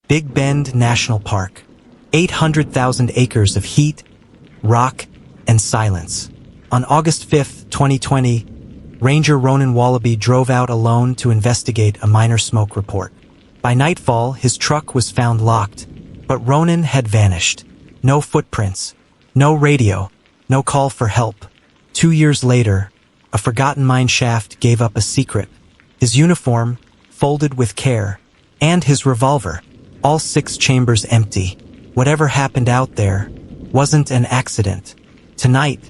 Big Bend National Park. 800,000 acres of heat, rock, and silence. On August 5, 2020, Ranger Ronan Wallaby drove out alone to investigate a minor smoke report. By nightfall, his truck was found locked, but Ronan had vanished. No footprints, no radio, no call for help. 2 years later, a forgotten mine shaft gave up a secret. His uniform, folded with care, and his revolver, all 6 chambers empty. Whatever happened out there wasn't an accident. Tonight,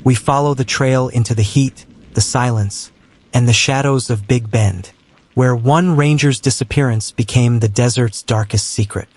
we follow the trail into the heat, the silence, and the shadows of Big Bend, where one ranger's disappearance became the desert's darkest secret.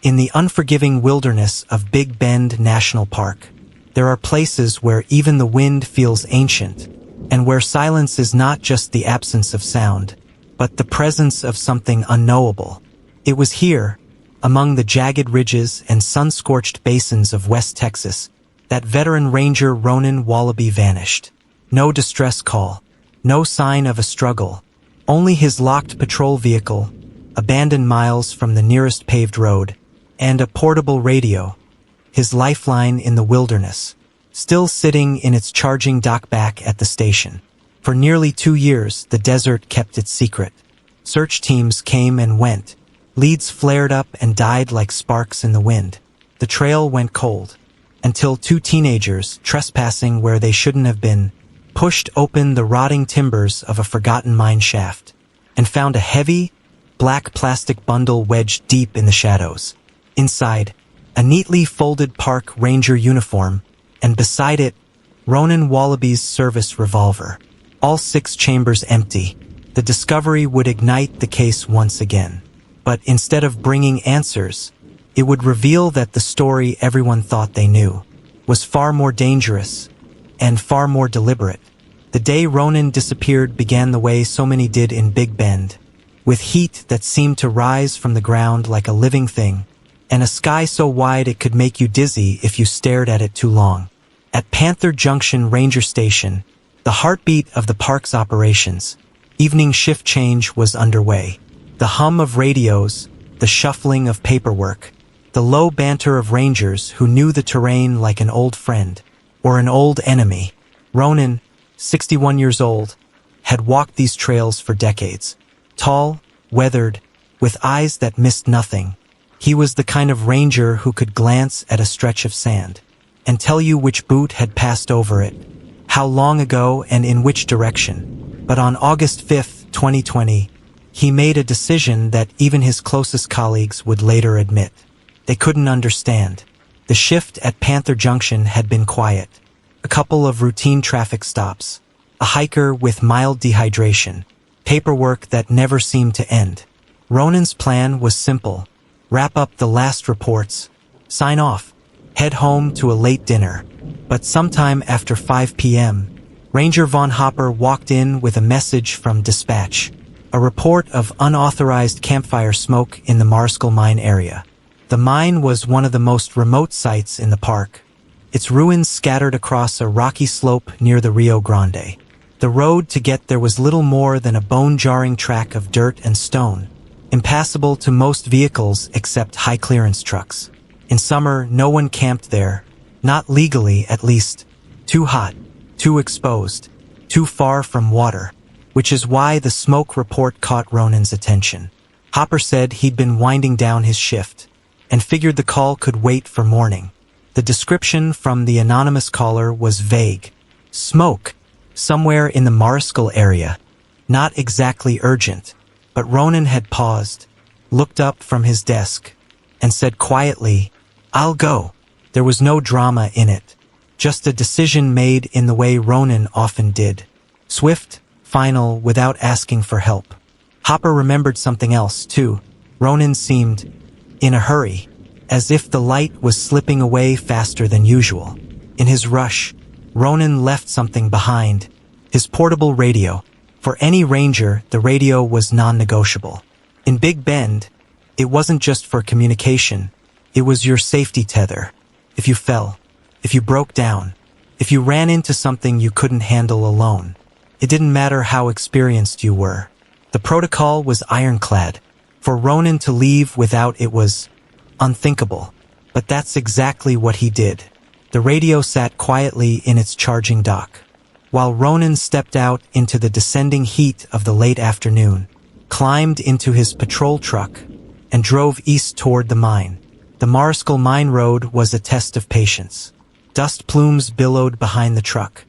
In the unforgiving wilderness of Big Bend National Park, there are places where even the wind feels ancient, and where silence is not just the absence of sound, but the presence of something unknowable. It was here, among the jagged ridges and sun-scorched basins of West Texas, that veteran ranger Ronan Wallaby vanished. No distress call, no sign of a struggle, only his locked patrol vehicle, abandoned miles from the nearest paved road, and a portable radio, his lifeline in the wilderness, still sitting in its charging dock back at the station. For nearly 2 years, the desert kept its secret. Search teams came and went. Leads flared up and died like sparks in the wind. The trail went cold, until 2 teenagers, trespassing where they shouldn't have been, pushed open the rotting timbers of a forgotten mine shaft, and found a heavy, black plastic bundle wedged deep in the shadows. Inside, a neatly folded park ranger uniform, and beside it, Ronan Wallaby's service revolver. All 6 chambers empty. The discovery would ignite the case once again. But instead of bringing answers, it would reveal that the story everyone thought they knew was far more dangerous and far more deliberate. The day Ronan disappeared began the way so many did in Big Bend, with heat that seemed to rise from the ground like a living thing, and a sky so wide it could make you dizzy if you stared at it too long. At Panther Junction Ranger Station, the heartbeat of the park's operations, evening shift change was underway. The hum of radios, the shuffling of paperwork, the low banter of rangers who knew the terrain like an old friend or an old enemy. Ronan, 61 years old, had walked these trails for decades. Tall, weathered, with eyes that missed nothing. He was the kind of ranger who could glance at a stretch of sand and tell you which boot had passed over it, how long ago and in which direction. But on August 5, 2020, he made a decision that even his closest colleagues would later admit they couldn't understand. The shift at Panther Junction had been quiet. A couple of routine traffic stops, a hiker with mild dehydration, paperwork that never seemed to end. Ronan's plan was simple: wrap up the last reports, sign off, head home to a late dinner. But sometime after 5 p.m., Ranger Von Hopper walked in with a message from dispatch. A report of unauthorized campfire smoke in the Mariscal Mine area. The mine was one of the most remote sites in the park, its ruins scattered across a rocky slope near the Rio Grande. The road to get there was little more than a bone-jarring track of dirt and stone, impassable to most vehicles except high-clearance trucks. In summer, no one camped there, not legally at least. Too hot, too exposed, too far from water. Which is why the smoke report caught Ronan's attention. Hopper said he'd been winding down his shift and figured the call could wait for morning. The description from the anonymous caller was vague. Smoke, somewhere in the Mariscal area. Not exactly urgent, but Ronan had paused, looked up from his desk, and said quietly, "I'll go." There was no drama in it, just a decision made in the way Ronan often did. Swift, final, without asking for help. Hopper remembered something else, too. Ronan seemed in a hurry, as if the light was slipping away faster than usual. In his rush, Ronan left something behind, his portable radio. For any ranger, the radio was non-negotiable. In Big Bend, it wasn't just for communication, it was your safety tether. If you fell, if you broke down, if you ran into something you couldn't handle alone. It didn't matter how experienced you were. The protocol was ironclad. For Ronan to leave without it was unthinkable. But that's exactly what he did. The radio sat quietly in its charging dock, while Ronan stepped out into the descending heat of the late afternoon, climbed into his patrol truck, and drove east toward the mine. The Mariscal Mine road was a test of patience. Dust plumes billowed behind the truck.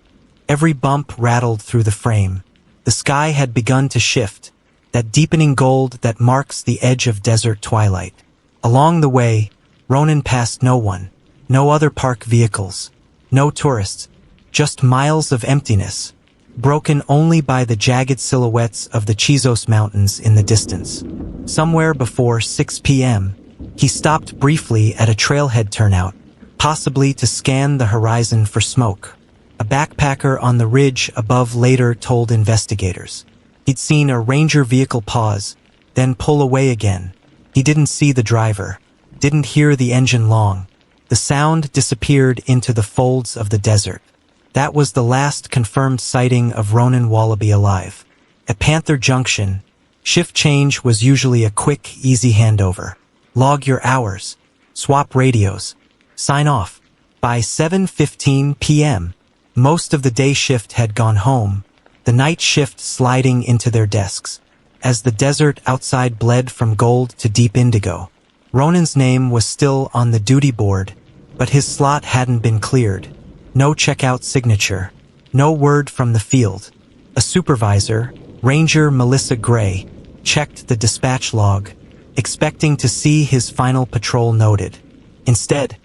Every bump rattled through the frame. The sky had begun to shift, that deepening gold that marks the edge of desert twilight. Along the way, Ronan passed no one, no other park vehicles, no tourists, just miles of emptiness, broken only by the jagged silhouettes of the Chizos Mountains in the distance. Somewhere before 6 p.m., he stopped briefly at a trailhead turnout, possibly to scan the horizon for smoke. A backpacker on the ridge above later told investigators. He'd seen a ranger vehicle pause, then pull away again. He didn't see the driver, didn't hear the engine long. The sound disappeared into the folds of the desert. That was the last confirmed sighting of Ronan Wallaby alive. At Panther Junction, shift change was usually a quick, easy handover. Log your hours, swap radios, sign off. By 7:15 p.m., most of the day shift had gone home, the night shift sliding into their desks. As the desert outside bled from gold to deep indigo, Ronan's name was still on the duty board, but his slot hadn't been cleared. No checkout signature, no word from the field. A supervisor, Ranger Melissa Gray, checked the dispatch log, expecting to see his final patrol noted. Instead,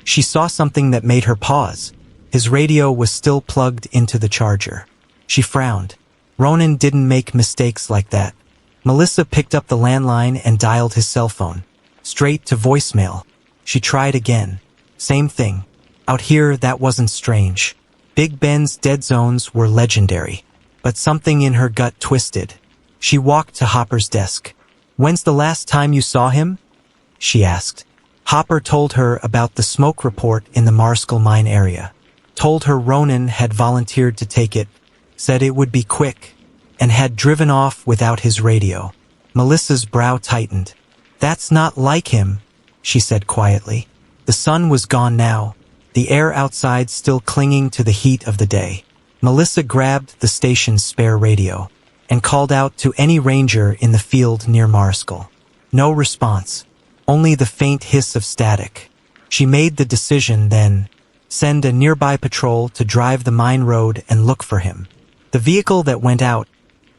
she saw something that made her pause. His radio was still plugged into the charger. She frowned. Ronan didn't make mistakes like that. Melissa picked up the landline and dialed his cell phone. Straight to voicemail. She tried again. Same thing. Out here, that wasn't strange. Big Ben's dead zones were legendary. But something in her gut twisted. She walked to Hopper's desk. "When's the last time you saw him?" she asked. Hopper told her about the smoke report in the Mariscal Mine area. Told her Ronan had volunteered to take it, said it would be quick, and had driven off without his radio. Melissa's brow tightened. "That's not like him," she said quietly. The sun was gone now, the air outside still clinging to the heat of the day. Melissa grabbed the station's spare radio and called out to any ranger in the field near Mariscal. No response, only the faint hiss of static. She made the decision then, send a nearby patrol to drive the mine road and look for him. The vehicle that went out,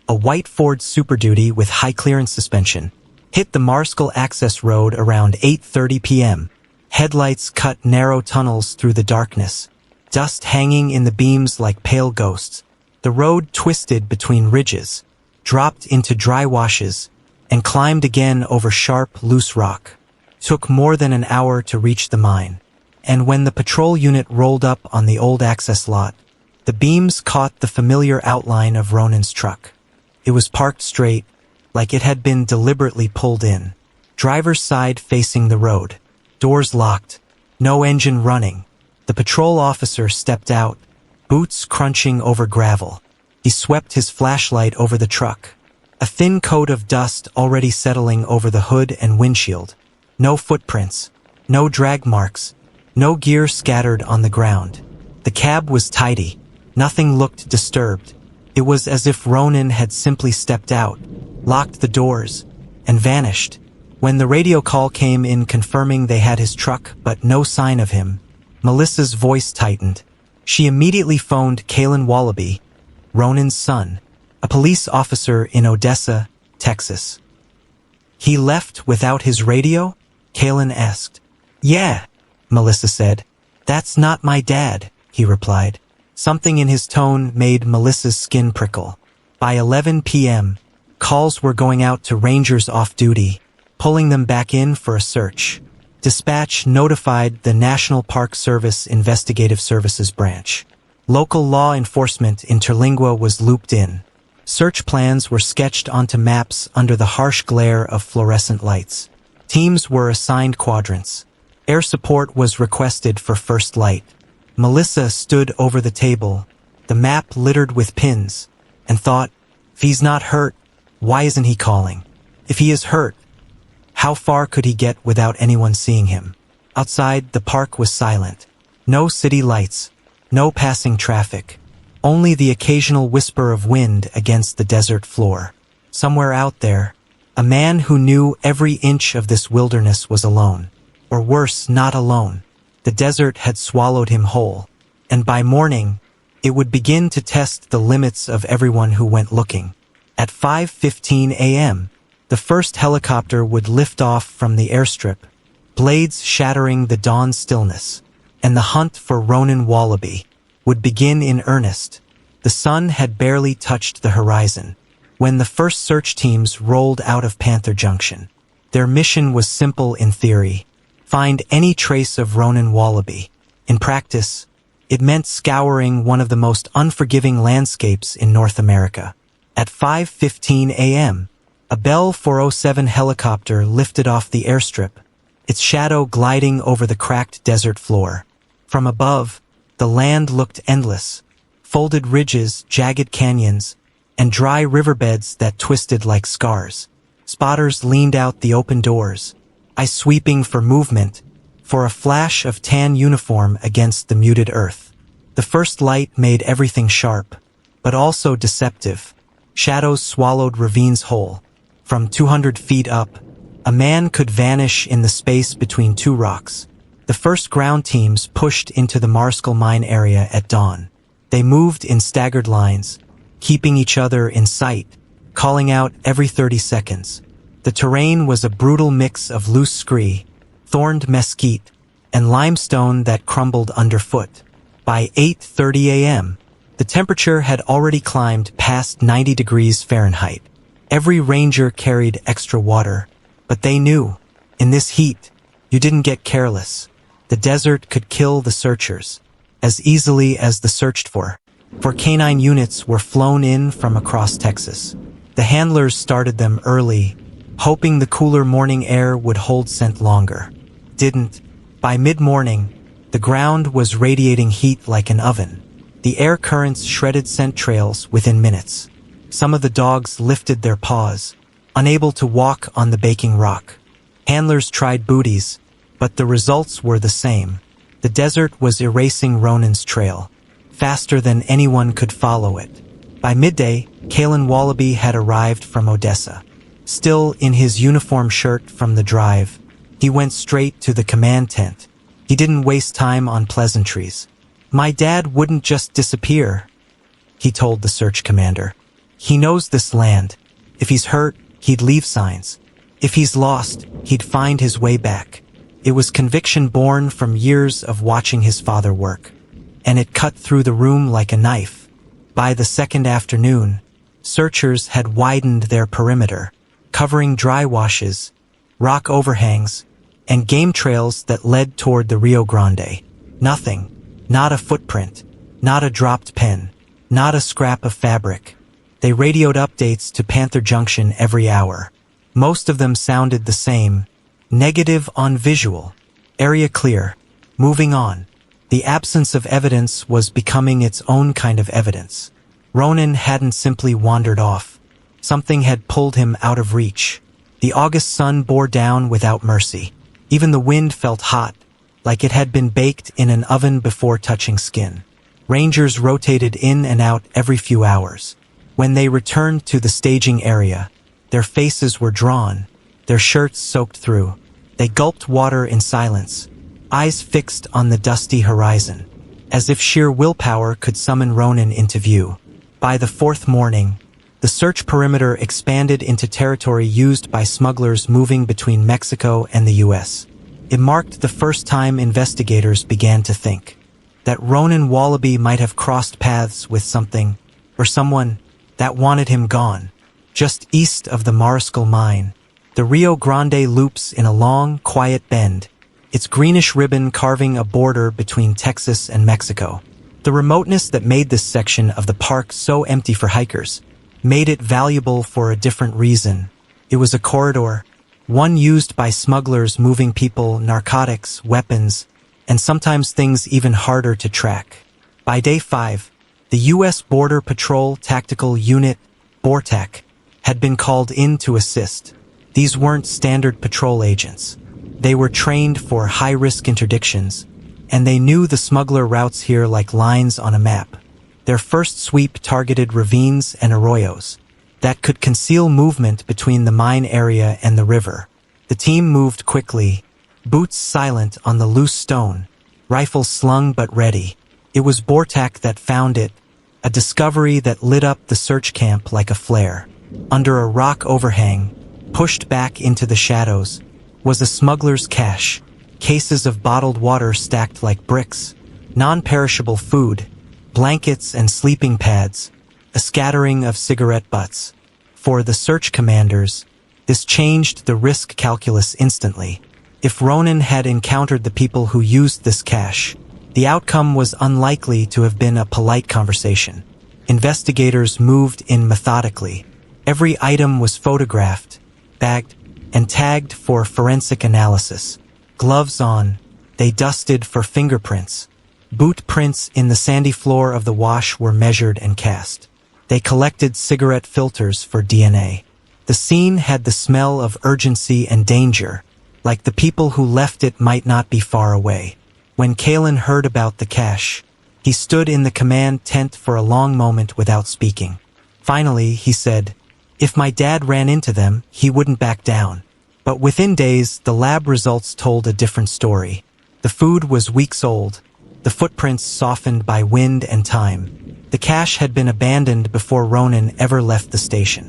a white Ford Super Duty with high clearance suspension, hit the Mariscal access road around 8:30 p.m. Headlights cut narrow tunnels through the darkness, dust hanging in the beams like pale ghosts. The road twisted between ridges, dropped into dry washes, and climbed again over sharp, loose rock. Took more than an hour to reach the mine. And when the patrol unit rolled up on the old access lot, the beams caught the familiar outline of Ronan's truck. It was parked straight, like it had been deliberately pulled in. Driver's side facing the road. Doors locked. No engine running. The patrol officer stepped out, boots crunching over gravel. He swept his flashlight over the truck. A thin coat of dust already settling over the hood and windshield. No footprints. No drag marks. No gear scattered on the ground. The cab was tidy. Nothing looked disturbed. It was as if Ronan had simply stepped out, locked the doors, and vanished. When the radio call came in confirming they had his truck but no sign of him, Melissa's voice tightened. She immediately phoned Kalen Wallaby, Ronan's son, a police officer in Odessa, Texas. "He left without his radio?" Kalen asked. "Yeah," Melissa said. "That's not my dad," he replied. Something in his tone made Melissa's skin prickle. By 11 p.m., calls were going out to rangers off duty, pulling them back in for a search. Dispatch notified the National Park Service Investigative Services Branch. Local law enforcement Interlingua was looped in. Search plans were sketched onto maps under the harsh glare of fluorescent lights. Teams were assigned quadrants. Air support was requested for first light. Melissa stood over the table, the map littered with pins, and thought, if he's not hurt, why isn't he calling? If he is hurt, How far could he get without anyone seeing him? Outside, the park was silent. No city lights, no passing traffic, only the occasional whisper of wind against the desert floor. Somewhere out there, a man who knew every inch of this wilderness was alone. Or worse, not alone. The desert had swallowed him whole. And by morning, it would begin to test the limits of everyone who went looking. At 5:15 a.m., the first helicopter would lift off from the airstrip, blades shattering the dawn stillness, and the hunt for Ronan Wallaby would begin in earnest. The sun had barely touched the horizon when the first search teams rolled out of Panther Junction. Their mission was simple in theory: find any trace of Ronan Wallaby. In practice, it meant scouring one of the most unforgiving landscapes in North America. At 5:15 a.m., a Bell 407 helicopter lifted off the airstrip, its shadow gliding over the cracked desert floor. From above, the land looked endless: folded ridges, jagged canyons, and dry riverbeds that twisted like scars. Spotters leaned out the open doors, eyes sweeping for movement, for a flash of tan uniform against the muted earth. The first light made everything sharp, but also deceptive. Shadows swallowed ravines whole. From 200 feet up, a man could vanish in the space between two rocks. The first ground teams pushed into the Mariscal Mine area at dawn. They moved in staggered lines, keeping each other in sight, calling out every 30 seconds. The terrain was a brutal mix of loose scree, thorned mesquite, and limestone that crumbled underfoot. By 8:30 a.m., the temperature had already climbed past 90 degrees Fahrenheit. Every ranger carried extra water, but they knew, in this heat, you didn't get careless. The desert could kill the searchers as easily as the searched for. Canine units were flown in from across Texas. The handlers started them early, hoping the cooler morning air would hold scent longer. Didn't. By mid-morning, the ground was radiating heat like an oven. The air currents shredded scent trails within minutes. Some of the dogs lifted their paws, unable to walk on the baking rock. Handlers tried booties, but the results were the same. The desert was erasing Ronan's trail, faster than anyone could follow it. By midday, Ronan Wallaby had arrived from Odessa. Still in his uniform shirt from the drive, he went straight to the command tent. He didn't waste time on pleasantries. "My dad wouldn't just disappear," he told the search commander. "He knows this land. If he's hurt, he'd leave signs. If he's lost, he'd find his way back." It was conviction born from years of watching his father work, and it cut through the room like a knife. By the second afternoon, searchers had widened their perimeter, covering dry washes, rock overhangs, and game trails that led toward the Rio Grande. Nothing, not a footprint, not a dropped pen, not a scrap of fabric. They radioed updates to Panther Junction every hour. Most of them sounded the same: negative on visual, area clear, moving on. The absence of evidence was becoming its own kind of evidence. Ronan hadn't simply wandered off. Something had pulled him out of reach. The August sun bore down without mercy. Even the wind felt hot, like it had been baked in an oven before touching skin. Rangers rotated in and out every few hours. When they returned to the staging area, their faces were drawn, their shirts soaked through. They gulped water in silence, eyes fixed on the dusty horizon, as if sheer willpower could summon Ronan into view. By the fourth morning, the search perimeter expanded into territory used by smugglers moving between Mexico and the U.S. It marked the first time investigators began to think that Ronan Wallaby might have crossed paths with something, or someone, that wanted him gone. Just east of the Mariscal Mine, the Rio Grande loops in a long, quiet bend, its greenish ribbon carving a border between Texas and Mexico. The remoteness that made this section of the park so empty for hikers made it valuable for a different reason. It was a corridor, one used by smugglers moving people, narcotics, weapons, and sometimes things even harder to track. By day 5, the U.S. Border Patrol Tactical Unit, BORTAC, had been called in to assist. These weren't standard patrol agents. They were trained for high-risk interdictions, and they knew the smuggler routes here like lines on a map. Their first sweep targeted ravines and arroyos that could conceal movement between the mine area and the river. The team moved quickly, boots silent on the loose stone, rifles slung but ready. It was Bortak that found it, a discovery that lit up the search camp like a flare. Under a rock overhang, pushed back into the shadows, was a smuggler's cache. Cases of bottled water stacked like bricks, non-perishable food, blankets and sleeping pads, a scattering of cigarette butts. For the search commanders, this changed the risk calculus instantly. If Ronan had encountered the people who used this cache, the outcome was unlikely to have been a polite conversation. Investigators moved in methodically. Every item was photographed, bagged, and tagged for forensic analysis. Gloves on, they dusted for fingerprints. Boot prints in the sandy floor of the wash were measured and cast. They collected cigarette filters for DNA. The scene had the smell of urgency and danger, like the people who left it might not be far away. When Kalen heard about the cache, he stood in the command tent for a long moment without speaking. Finally, he said, "If my dad ran into them, he wouldn't back down." But within days, the lab results told a different story. The food was weeks old, the footprints softened by wind and time. The cache had been abandoned before Ronan ever left the station.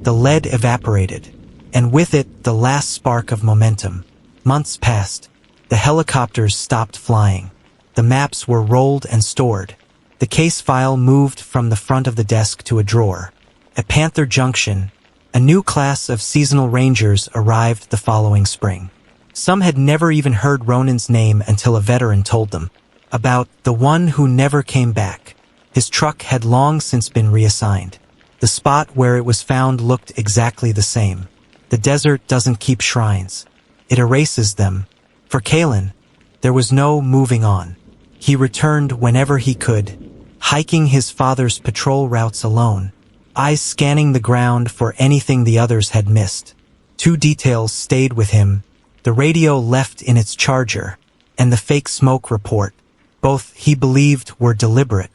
The lead evaporated, and with it the last spark of momentum. Months passed. The helicopters stopped flying. The maps were rolled and stored. The case file moved from the front of the desk to a drawer. At Panther Junction, a new class of seasonal rangers arrived the following spring. Some had never even heard Ronan's name until a veteran told them about the one who never came back. His truck had long since been reassigned. The spot where it was found looked exactly the same. The desert doesn't keep shrines. It erases them. For Kalen, there was no moving on. He returned whenever he could, hiking his father's patrol routes alone, eyes scanning the ground for anything the others had missed. Two details stayed with him: the radio left in its charger, and the fake smoke report. Both, he believed, were deliberate,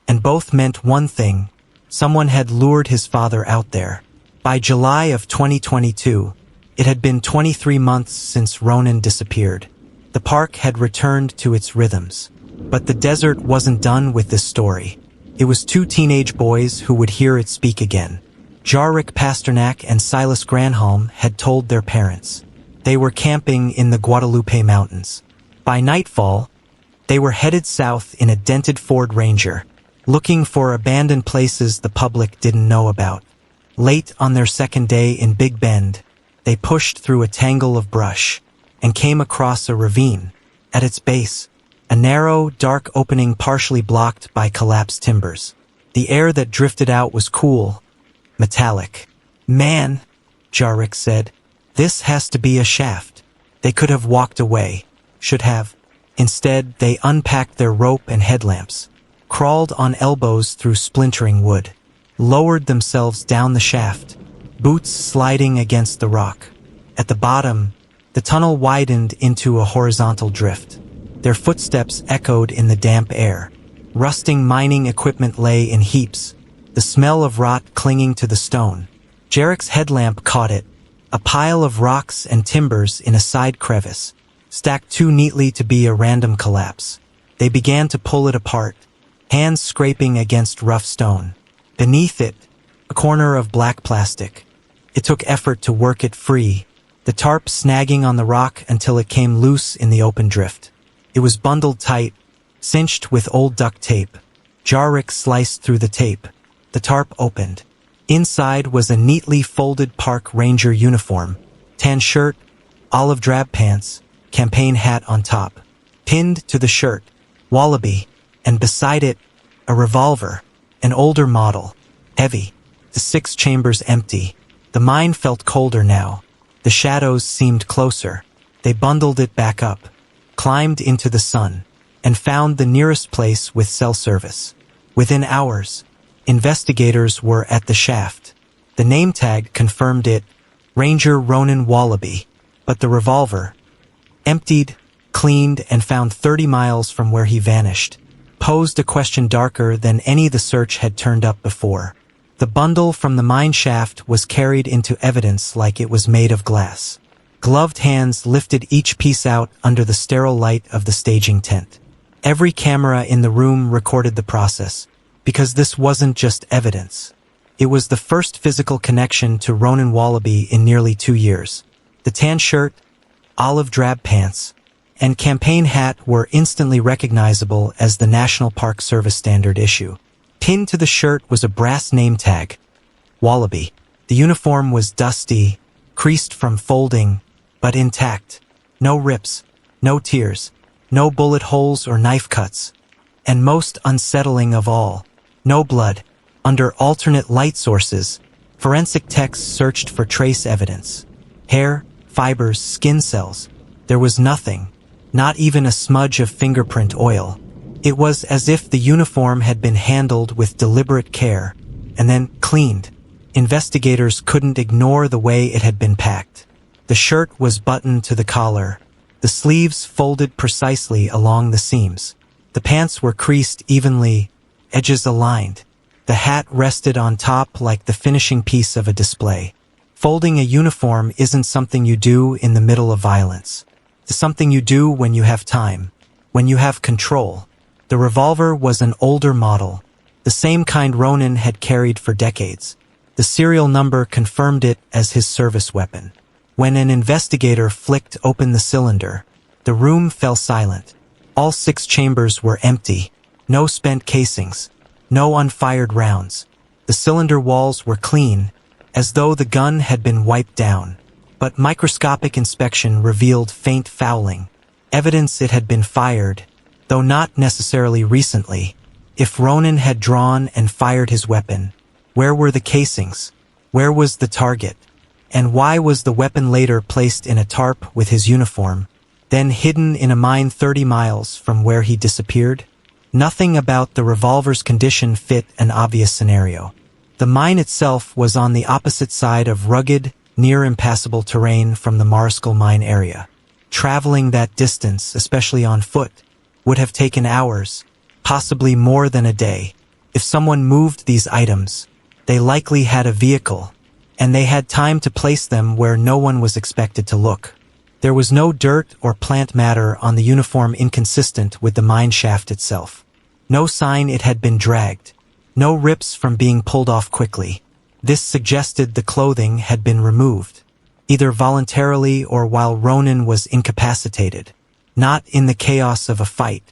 and both meant one thing: someone had lured his father out there. By July of 2022, it had been 23 months since Ronan disappeared. The park had returned to its rhythms. But the desert wasn't done with this story. It was two teenage boys who would hear it speak again. Jarek Pasternak and Silas Granholm had told their parents. They were camping in the Guadalupe Mountains. By nightfall, they were headed south in a dented Ford Ranger, looking for abandoned places the public didn't know about. Late on their second day in Big Bend, they pushed through a tangle of brush and came across a ravine. At its base, a narrow, dark opening partially blocked by collapsed timbers. The air that drifted out was cool, metallic. "Man," Jarek said, "this has to be a shaft." They could have walked away. Should have. Instead, they unpacked their rope and headlamps, crawled on elbows through splintering wood, lowered themselves down the shaft, boots sliding against the rock. At the bottom, the tunnel widened into a horizontal drift. Their footsteps echoed in the damp air. Rusting mining equipment lay in heaps, the smell of rot clinging to the stone. Jarek's headlamp caught it, a pile of rocks and timbers in a side crevice, stacked too neatly to be a random collapse. They began to pull it apart, hands scraping against rough stone. Beneath it, a corner of black plastic. It took effort to work it free, the tarp snagging on the rock until it came loose in the open drift. It was bundled tight, cinched with old duct tape. Jarek sliced through the tape. The tarp opened. Inside was a neatly folded park ranger uniform, tan shirt, olive drab pants, campaign hat on top. Pinned to the shirt, Wallaby, and beside it, a revolver, an older model, heavy, the 6 chambers empty. The mine felt colder now. The shadows seemed closer. They bundled it back up, climbed into the sun, and found the nearest place with cell service. Within hours, investigators were at the shaft. The name tag confirmed it: Ranger Ronan Wallaby. But the revolver, emptied, cleaned, and found 30 miles from where he vanished, posed a question darker than any the search had turned up before. The bundle from the mine shaft was carried into evidence like it was made of glass. Gloved hands lifted each piece out under the sterile light of the staging tent. Every camera in the room recorded the process, because this wasn't just evidence. It was the first physical connection to Ronan Wallaby in nearly 2 years. The tan shirt, olive drab pants, and campaign hat were instantly recognizable as the National Park Service standard issue. Pinned to the shirt was a brass name tag, Wallaby. The uniform was dusty, creased from folding, but intact. No rips, no tears, no bullet holes or knife cuts. And most unsettling of all, no blood. Under alternate light sources, forensic techs searched for trace evidence. Hair, fibers, skin cells. There was nothing, not even a smudge of fingerprint oil. It was as if the uniform had been handled with deliberate care, and then cleaned. Investigators couldn't ignore the way it had been packed. The shirt was buttoned to the collar, the sleeves folded precisely along the seams. The pants were creased evenly, edges aligned. The hat rested on top like the finishing piece of a display. Folding a uniform isn't something you do in the middle of violence. It's something you do when you have time, when you have control. The revolver was an older model, the same kind Ronan had carried for decades. The serial number confirmed it as his service weapon. When an investigator flicked open the cylinder, the room fell silent. All 6 chambers were empty, no spent casings, no unfired rounds. The cylinder walls were clean, as though the gun had been wiped down. But microscopic inspection revealed faint fouling, evidence it had been fired, though not necessarily recently. If Ronan had drawn and fired his weapon, where were the casings? Where was the target? And why was the weapon later placed in a tarp with his uniform, then hidden in a mine 30 miles from where he disappeared? Nothing about the revolver's condition fit an obvious scenario. The mine itself was on the opposite side of rugged, near-impassable terrain from the Mariscal Mine area. Traveling that distance, especially on foot, would have taken hours, possibly more than a day. If someone moved these items, they likely had a vehicle, and they had time to place them where no one was expected to look. There was no dirt or plant matter on the uniform inconsistent with the mine shaft itself. No sign it had been dragged. No rips from being pulled off quickly. This suggested the clothing had been removed, either voluntarily or while Ronan was incapacitated, not in the chaos of a fight.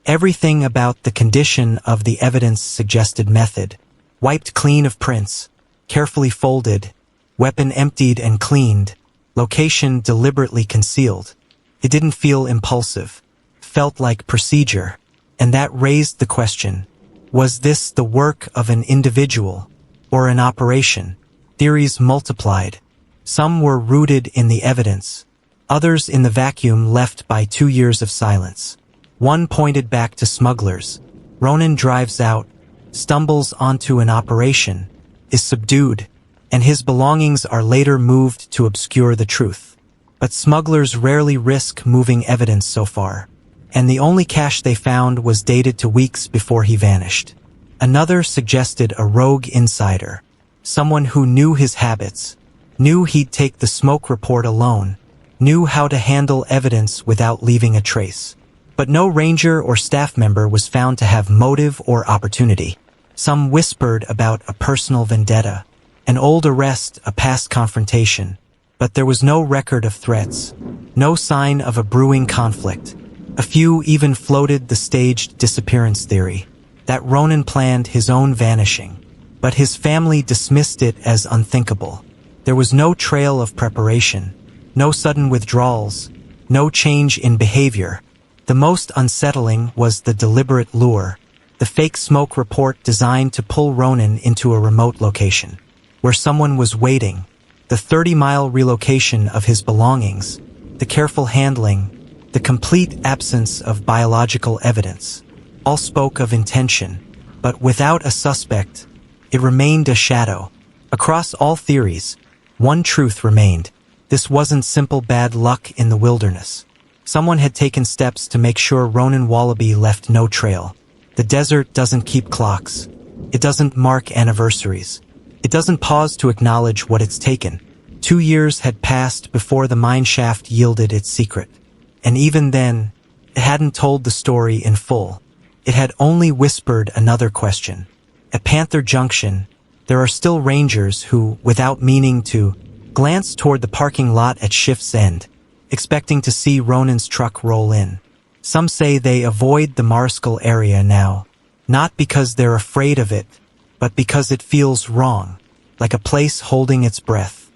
Everything about the condition of the evidence suggested method. Wiped clean of prints, carefully folded, weapon emptied and cleaned, location deliberately concealed. It didn't feel impulsive, felt like procedure, and that raised the question, was this the work of an individual or an operation? Theories multiplied. Some were rooted in the evidence, others in the vacuum left by 2 years of silence. One pointed back to smugglers. Ronan drives out, stumbles onto an operation, is subdued, and his belongings are later moved to obscure the truth. But smugglers rarely risk moving evidence so far, and the only cache they found was dated to weeks before he vanished. Another suggested a rogue insider, someone who knew his habits, knew he'd take the smoke report alone, knew how to handle evidence without leaving a trace. But no ranger or staff member was found to have motive or opportunity. Some whispered about a personal vendetta, an old arrest, a past confrontation. But there was no record of threats, no sign of a brewing conflict. A few even floated the staged disappearance theory, that Ronan planned his own vanishing. But his family dismissed it as unthinkable. There was no trail of preparation, no sudden withdrawals, no change in behavior. The most unsettling was the deliberate lure, the fake smoke report designed to pull Ronan into a remote location, where someone was waiting. The 30-mile relocation of his belongings, the careful handling, the complete absence of biological evidence, all spoke of intention, but without a suspect, it remained a shadow. Across all theories, One truth remained. This wasn't simple bad luck in the wilderness. Someone had taken steps to make sure Ronan Wallaby left no trail. The desert doesn't keep clocks. It doesn't mark anniversaries. It doesn't pause to acknowledge what it's taken. 2 years had passed before the mine shaft yielded its secret. And even then, it hadn't told the story in full. It had only whispered another question. At Panther Junction, there are still rangers who, without meaning to, glance toward the parking lot at shift's end, expecting to see Ronan's truck roll in. Some say they avoid the Mariscal area now, not because they're afraid of it, but because it feels wrong, like a place holding its breath.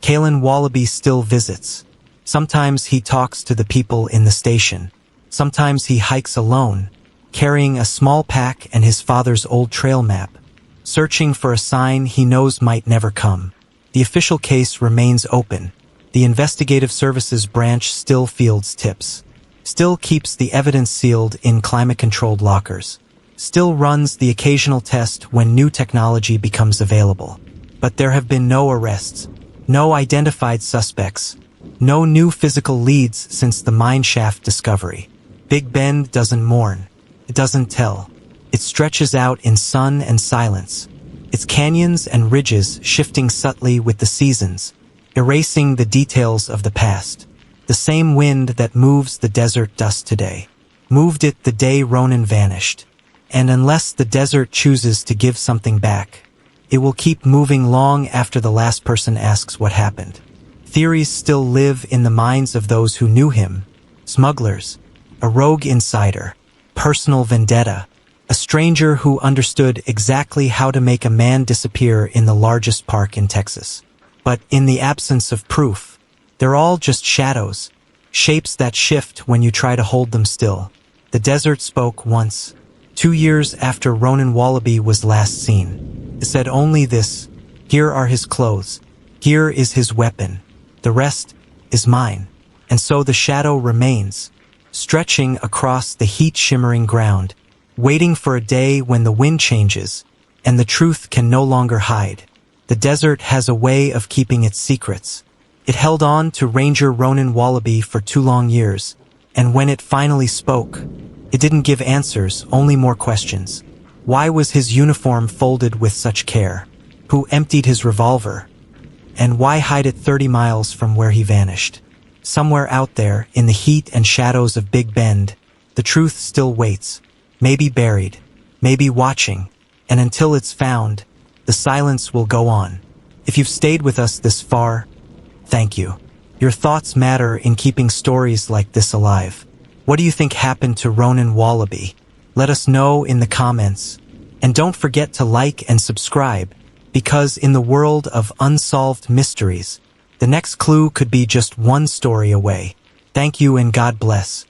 Ronan Wallaby still visits. Sometimes he talks to the people in the station. Sometimes he hikes alone, carrying a small pack and his father's old trail map, searching for a sign he knows might never come. The official case remains open. The investigative services branch still fields tips, still keeps the evidence sealed in climate-controlled lockers, still runs the occasional test when new technology becomes available. But there have been no arrests, no identified suspects, no new physical leads since the mine shaft discovery. Big Bend doesn't mourn. It doesn't tell. It stretches out in sun and silence, its canyons and ridges shifting subtly with the seasons, erasing the details of the past. The same wind that moves the desert dust today moved it the day Ronan vanished. And unless the desert chooses to give something back, it will keep moving long after the last person asks what happened. Theories still live in the minds of those who knew him. Smugglers, a rogue insider, personal vendetta, a stranger who understood exactly how to make a man disappear in the largest park in Texas. But in the absence of proof, they're all just shadows, shapes that shift when you try to hold them still. The desert spoke once, 2 years after Ronan Wallaby was last seen. It said only this: here are his clothes, here is his weapon, the rest is mine. And so the shadow remains, stretching across the heat-shimmering ground, waiting for a day when the wind changes and the truth can no longer hide. The desert has a way of keeping its secrets. It held on to Ranger Ronan Wallaby for 2 long years, and when it finally spoke, it didn't give answers, only more questions. Why was his uniform folded with such care? Who emptied his revolver? And why hide it 30 miles from where he vanished? Somewhere out there, in the heat and shadows of Big Bend, the truth still waits, maybe buried, maybe watching, and until it's found, the silence will go on. If you've stayed with us this far, thank you. Your thoughts matter in keeping stories like this alive. What do you think happened to Ronan Wallaby? Let us know in the comments. And don't forget to like and subscribe, because in the world of unsolved mysteries, the next clue could be just one story away. Thank you and God bless.